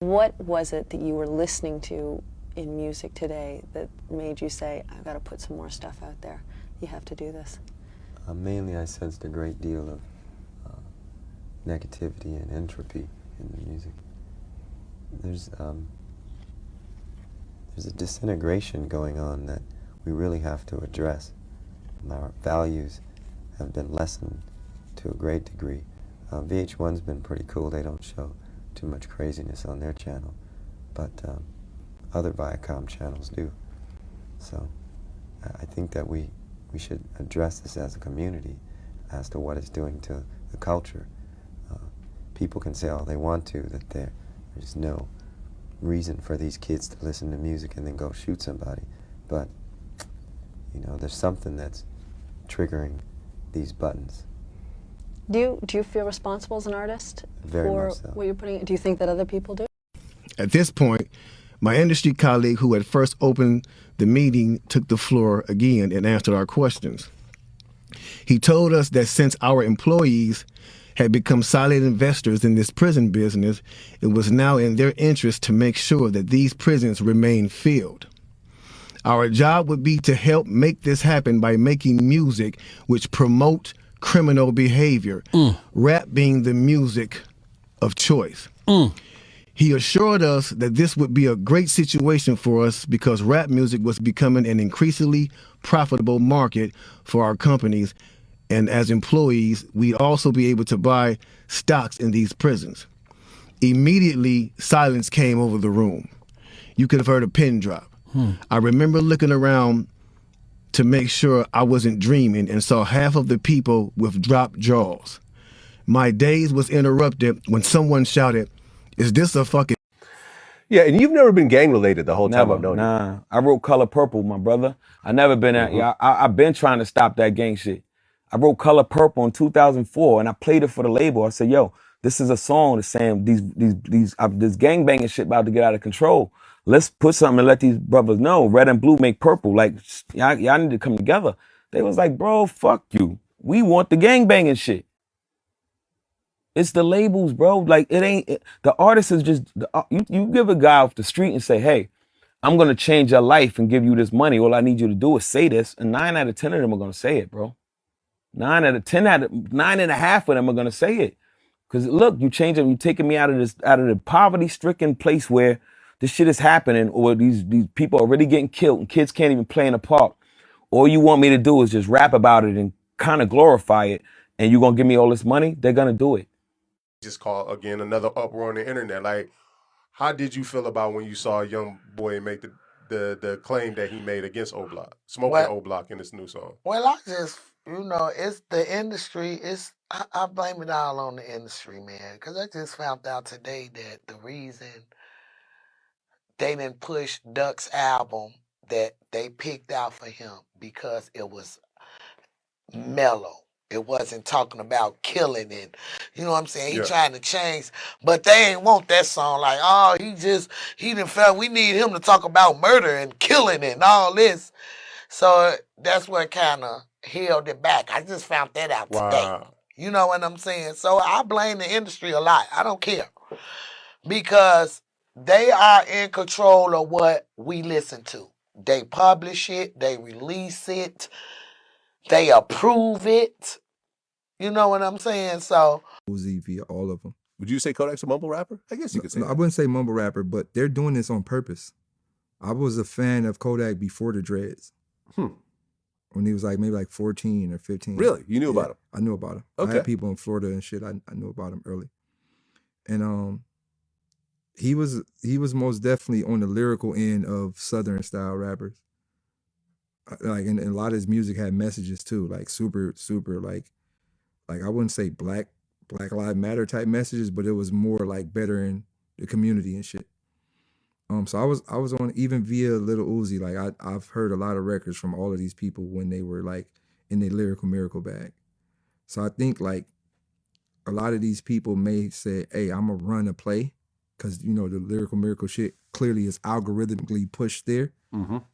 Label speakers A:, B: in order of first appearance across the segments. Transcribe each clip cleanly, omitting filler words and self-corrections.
A: What was it that you were listening to in music today that made you say, I've got to put some more stuff out there? You have to do this.
B: Mainly I sensed a great deal of negativity and entropy in the music. There's a disintegration going on that we really have to address. Our values have been lessened to a great degree. VH1's been pretty cool. They don't show too much craziness on their channel, but other Viacom channels do. So I think that we should address this as a community as to what it's doing to the culture. People can say all they want to, that there's no reason for these kids to listen to music and then go shoot somebody, but you know, there's something that's triggering these buttons.
A: Do you feel responsible as an artist for what you're putting? Do you think that other people do?
C: At this point, my industry colleague who had first opened the meeting took the floor again and answered our questions. He told us that since our employees had become silent investors in this prison business, it was now in their interest to make sure that these prisons remain filled. Our job would be to help make this happen by making music which promote criminal behavior, rap being the music of choice. He assured us that this would be a great situation for us because rap music was becoming an increasingly profitable market for our companies, and as employees, we'd also be able to buy stocks in these prisons. Immediately, silence came over the room. You could have heard a pin drop. I remember looking around to make sure I wasn't dreaming and saw half of the people with dropped jaws. My daze was interrupted when someone shouted, "Is this a fucking..."
D: Yeah, and you've never been gang related the whole time I've known you.
E: Nah, I wrote Color Purple, my brother. I never been at, I've been trying to stop that gang shit. I wrote Color Purple in 2004 and I played it for the label. I said, yo, this is a song that's saying this gang banging shit about to get out of control. Let's put something and let these brothers know red and blue make purple. Like, y'all need to come together. They was like, bro, fuck you. We want the gang banging shit. It's the labels, bro. Like, the artist is just, you give a guy off the street and say, hey, I'm going to change your life and give you this money. All I need you to do is say this. And 9 out of 10 of them are going to say it, bro. 9 and a half of them are going to say it. Because look, you change them, you taking me out of the poverty-stricken place where this shit is happening, or these people are really getting killed and kids can't even play in the park. All you want me to do is just rap about it and kind of glorify it, and you're going to give me all this money? They're going to do it.
F: Just call, again, another uproar on the internet. Like, how did you feel about when you saw a young boy make the claim that he made against O-Block, smoking O-Block in this new song?
G: Well, I just, it's the industry. I blame it all on the industry, man, because I just found out today that the reason they didn't push Duck's album that they picked out for him because it was mellow. It wasn't talking about killing it. You know what I'm saying? He trying to change, but they ain't want that song. Like, oh, he done felt we need him to talk about murder and killing it and all this. So that's what kind of held it back. I just found that out today. You know what I'm saying? So I blame the industry a lot. I don't care. Because they are in control of what we listen to. They publish it, they release it, they approve it. You know what I'm saying? So
H: Uzi via all of them.
D: Would you say Kodak's a mumble rapper? I guess you could say
H: I wouldn't say mumble rapper, but they're doing this on purpose. I was a fan of Kodak before the dreads. When he was like maybe like 14 or 15.
D: Really? You knew about him?
H: I knew about him.
D: Okay.
H: I had people in Florida and shit. I knew about him early. And he was most definitely on the lyrical end of Southern style rappers. Like, and a lot of his music had messages too, like super like I wouldn't say Black Lives Matter type messages, but it was more like bettering the community and shit. So I was on, even via Lil Uzi, like I've heard a lot of records from all of these people when they were like in their lyrical miracle bag. So I think like a lot of these people may say, hey, I'm gonna run a play, because the lyrical miracle shit clearly is algorithmically pushed there.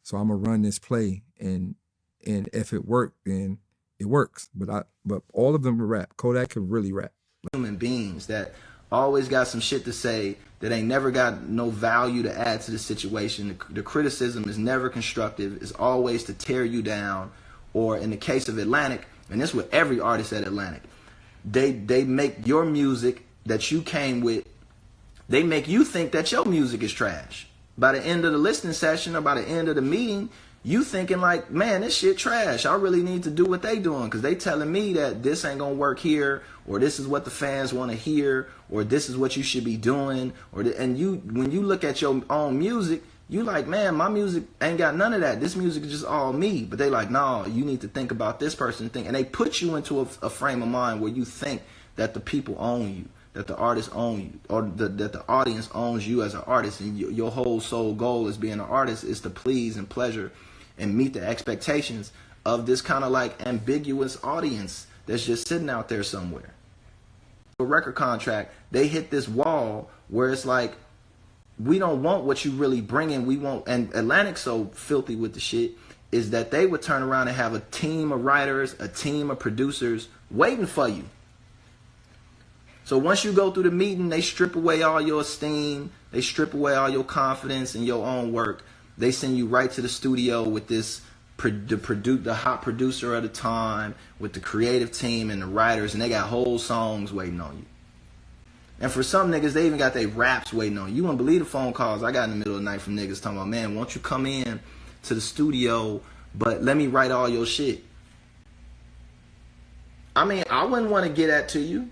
H: So I'm gonna run this play, and if it worked, then it works. But all of them rap. Kodak could really rap.
I: Human beings that always got some shit to say that ain't never got no value to add to the situation. The criticism is never constructive. It's always to tear you down. Or in the case of Atlantic, and this with every artist at Atlantic, they make your music that you came with, they make you think that your music is trash. By the end of the listening session or by the end of the meeting, you thinking like, man, this shit trash. I really need to do what they doing because they telling me that this ain't gonna work here, or this is what the fans want to hear, or this is what you should be doing, and you, when you look at your own music, you like, man, my music ain't got none of that. This music is just all me. But they like, no, you need to think about this person thing, and they put you into a frame of mind where you think that the people own you, that the artists own you, or that the audience owns you as an artist, and your whole sole goal as being an artist is to please and pleasure and meet the expectations of this kind of like ambiguous audience that's just sitting out there somewhere. A record contract, they hit this wall where it's like, we don't want what you really bringing. We want, and Atlantic so filthy with the shit is that they would turn around and have a team of writers, a team of producers waiting for you. So once you go through the meeting, they strip away all your esteem, they strip away all your confidence in your own work. They send you right to the studio with this the hot producer at the time, with the creative team and the writers, and they got whole songs waiting on you. And for some niggas, they even got their raps waiting on you. You wouldn't believe the phone calls I got in the middle of the night from niggas talking about, man, won't you come in to the studio, but let me write all your shit. I mean, I wouldn't want to get that to you,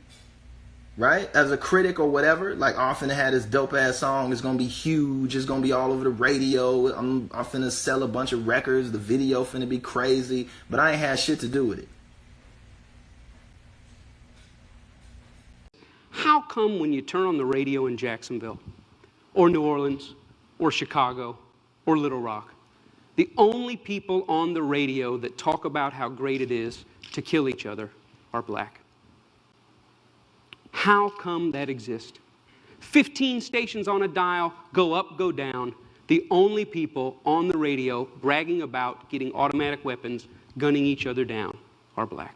I: right? As a critic or whatever, like, I finna have this dope ass song, it's gonna be huge, it's gonna be all over the radio, I'm finna sell a bunch of records, the video finna be crazy, but I ain't had shit to do with it.
J: How come when you turn on the radio in Jacksonville, or New Orleans, or Chicago, or Little Rock, the only people on the radio that talk about how great it is to kill each other are black? How come that exists? 15 stations on a dial, go up, go down. The only people on the radio bragging about getting automatic weapons, gunning each other down, are black.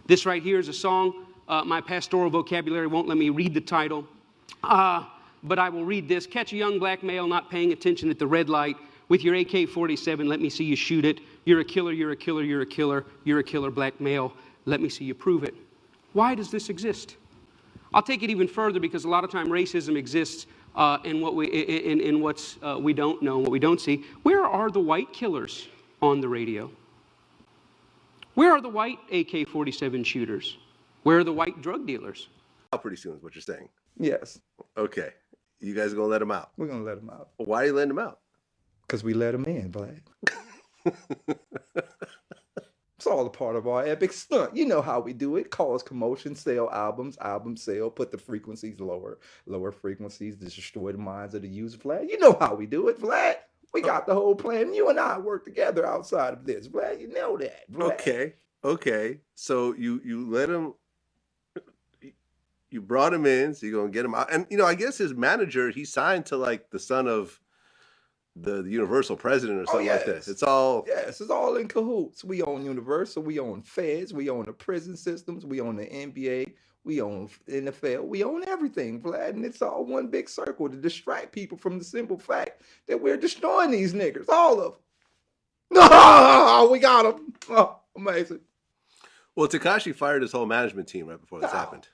J: This right here is a song. My pastoral vocabulary won't let me read the title, but I will read this. Catch a young black male not paying attention at the red light with your AK-47. Let me see you shoot it. You're a killer, you're a killer, you're a killer. You're a killer black male. Let me see you prove it. Why does this exist? I'll take it even further, because a lot of time racism exists in what we don't know and what we don't see. Where are the white killers on the radio? Where are the white AK-47 shooters? Where are the white drug dealers?
D: Pretty soon is what you're saying.
H: Yes,
D: Okay. You guys are going to let him out.
H: we're gonna let him out
D: Why are you letting him out?
H: because we let him in, Black. It's all a part of our epic stunt. You know how we do it. Cause commotion, sell albums, albums sell, put the frequencies lower, lower frequencies, destroy the minds of the user, Vlad. You know how we do it, Vlad. We got the whole plan. You and I work together outside of this, Vlad. You know that, Vlad.
D: Okay. So you let him, you brought him in, so you're going to get him out. And, I guess his manager, he signed to like the son of the Universal president or something like this. It's all.
H: Yes, it's all in cahoots. We own Universal, we own Feds, we own the prison systems, we own the NBA, we own NFL, we own everything, Vlad, and it's all one big circle to distract people from the simple fact that we're destroying these niggas, all of them. No, we got them. Oh, amazing.
D: Well, Tekashi fired his whole management team right before this happened.